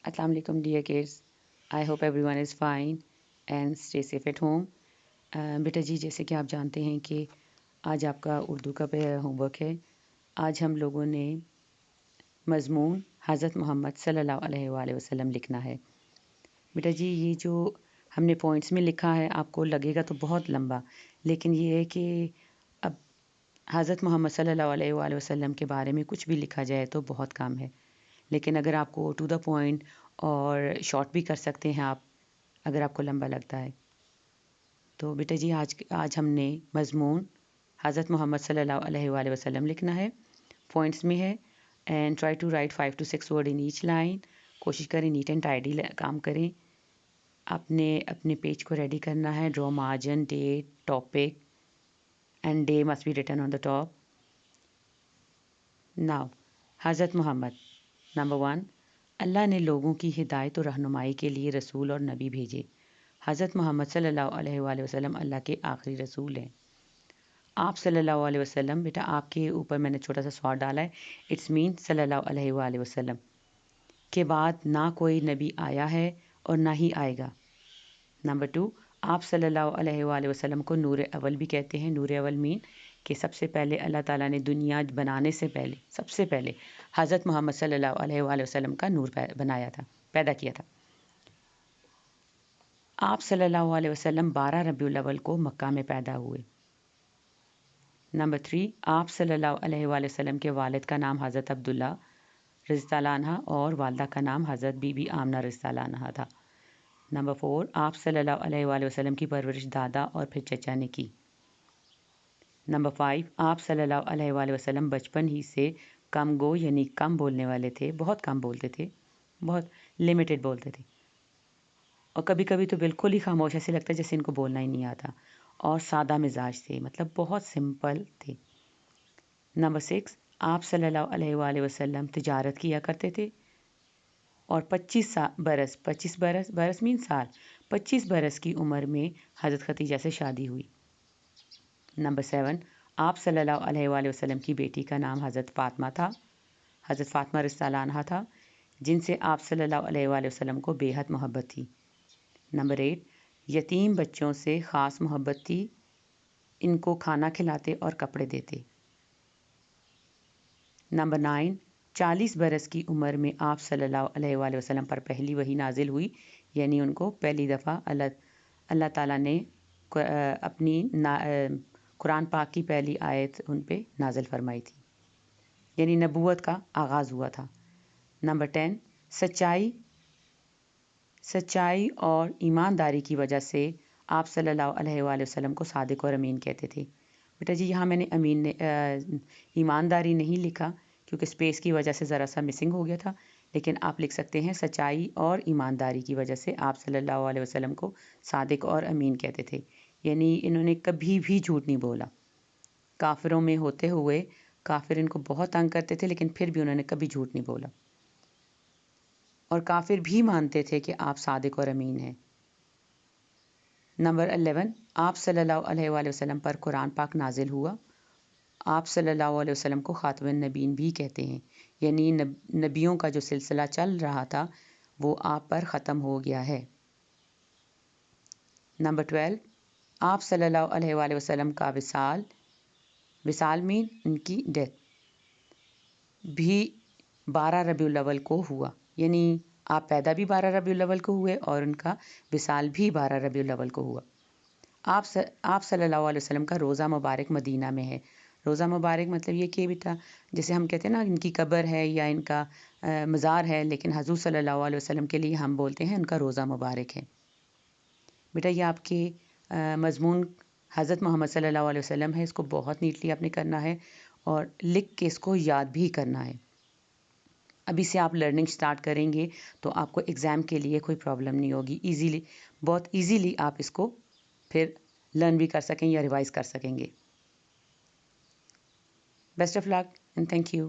Assalamu alaikum dear kids. I hope everyone is fine and stay safe at home. बेटा जी, जैसे कि आप जानते हैं कि आज आपका उर्दू का होमवर्क है। आज हम लोगों ने मज़मून हज़रत मोहम्मद सल्लल्लाहु अलैहि वसल्लम लिखना है। बेटा जी, ये जो हमने पॉइंट्स में लिखा है आपको लगेगा तो बहुत लंबा, लेकिन ये है कि अब हज़रत मोहम्मद सल्लल्लाहु अलैहि वसल्लम के बारे में कुछ भी लिखा जाए तो बहुत काम है। लेकिन अगर आपको टू द पॉइंट और शॉर्ट भी कर सकते हैं आप, अगर आपको लंबा लगता है तो। बेटा जी, आज हमने मज़मून हज़रत मोहम्मद सल्लल्लाहु अलैहि वसल्लम लिखना है। पॉइंट्स में है and try to write 5 to 6 word in each line. कोशिश करें नीट एंड टाइडी काम करें। आपने अपने पेज को रेडी करना है। Draw margin, date, topic and day must be written on the top. Now Hazrat Mohammad. Number 1, अल्लाह ने लोगों की हिदायत और रहनुमाई के लिए रसूल और नबी भेजे। हज़रत मोहम्मद सल्लल्लाहु अलैहि वसल्लम अल्लाह के आखिरी रसूल हैं। आप सल्लल्लाहु अलैहि वसल्लम, बेटा आपके ऊपर मैंने छोटा सा सवाल डाला है। इट्स मीन सल्लल्लाहु अलैहि वसल्लम के बाद ना कोई नबी आया है और ना ही आएगा। नंबर 2, आप सल्लल्लाहु अलैहि वसल्लम को नूर अव्वल भी कहते हैं। नूर अव्वल मीन कि सबसे पहले अल्लाह ताला ने दुनिया बनाने से पहले सबसे पहले हज़रत मोहम्मद सल्लल्लाहु अलैहि वसल्लम का नूर बनाया था, पैदा किया था। आप सल्लल्लाहु अलैहि वसल्लम 12 रबीउल अव्वल को मक्का में पैदा हुए। नंबर 3, आप सल्लल्लाहु अलैहि वसल्लम के वालिद का नाम हज़रत अब्दुल्ला रज़ियल्लाहु अन्हा और वालदा का नाम हज़रत बीबी आमना रज़ियल्लाहु अन्हा था। नंबर 4, आप सल्लल्लाहु अलैहि वसल्लम की परवरिश दादा और फिर चचा ने की। नंबर 5, आप सल्लल्लाहु अलैहि वसल्लम बचपन ही से कम गो यानी कम बोलने वाले थे। बहुत कम बोलते थे, बहुत लिमिटेड बोलते थे, और कभी कभी तो बिल्कुल ही खामोश, ऐसे लगता है जैसे इनको बोलना ही नहीं आता। और सादा मिजाज थे, मतलब बहुत सिंपल थे। नंबर 6, आप सल्लल्लाहु अलैहि वसल्लम तिजारत किया करते थे और 25 बरस मीन साल, 25 बरस की उम्र में हज़रत खदीजा से शादी हुई। नंबर 7, आप सल्लल्लाहु अलैहि वसल्लम की बेटी का नाम हज़रत फ़ातिमा था। हज़रत फ़ातिमा रज़ियल्लाहु अन्हा था, जिनसे आप सल्लल्लाहु अलैहि वसल्लम को बेहद मोहब्बत थी। नंबर 8, यतीम बच्चों से ख़ास मोहब्बत थी, इनको खाना खिलाते और कपड़े देते। नंबर 9, 40 बरस की उम्र में आप सल्लल्लाहु अलैहि वसल्लम पर पहली वही नाजिल हुई, यानी उनको पहली दफ़ा अल्लाह ताला ने अपनी कुरान पाक की पहली आयत उन पे नाजिल फरमाई थी, यानी नबूवत का आगाज़ हुआ था। नंबर 10, सच्चाई और ईमानदारी की वजह से आप सल्लल्लाहु अलैहि वसल्लम को सादिक और अमीन कहते थे। बेटा जी, यहाँ मैंने ईमानदारी नहीं लिखा क्योंकि स्पेस की वजह से ज़रा सा मिसिंग हो गया था, लेकिन आप लिख सकते हैं सच्चाई और ईमानदारी की वजह से आप सल्लल्लाहु अलैहि वसल्लम को सादिक और अमीन कहते थे, यानी इन्होंने कभी भी झूठ नहीं बोला। काफिरों में होते हुए काफिर इनको बहुत तंग करते थे, लेकिन फिर भी उन्होंने कभी झूठ नहीं बोला, और काफिर भी मानते थे कि आप सादिक और अमीन हैं। नंबर 11, आप सल्लल्लाहु अलैहि वसल्लम पर कुरान पाक नाजिल हुआ। आप सल्लल्लाहु अलैहि वसल्लम को खातमुन नबीन भी कहते हैं, यानी नबियों का जो सिलसिला चल रहा था वो आप पर ख़त्म हो गया है। नंबर 12, आप सल्लल्लाहु अलैहि वसल्लम का विसाल मीन उनकी डेथ भी 12 रबीउल अव्वल को हुआ, यानी आप पैदा भी 12 रबीउल अव्वल को हुए और उनका विसाल भी 12 रबीउल अव्वल को हुआ। आप सल्लल्लाहु अलैहि वसल्लम का रोज़ा मुबारक मदीना में है। रोज़ा मुबारक मतलब ये कि बेटा, जैसे हम कहते हैं ना इनकी कब्र है या इनका मज़ार है, लेकिन हज़ूर सल्लल्लाहु अलैहि वसल्लम के लिए हम बोलते हैं उनका रोज़ा मुबारक है। बेटा ये आपके मज़मून हज़रत मोहम्मद सल्लल्लाहु अलैहि वसल्लम है, इसको बहुत नीटली आपने करना है और लिख के इसको याद भी करना है। अभी से आप लर्निंग स्टार्ट करेंगे तो आपको एग्ज़ाम के लिए कोई प्रॉब्लम नहीं होगी। बहुत ईजीली आप इसको फिर लर्न भी कर सकें या रिवाइज़ कर सकेंगे। Best of luck and thank you.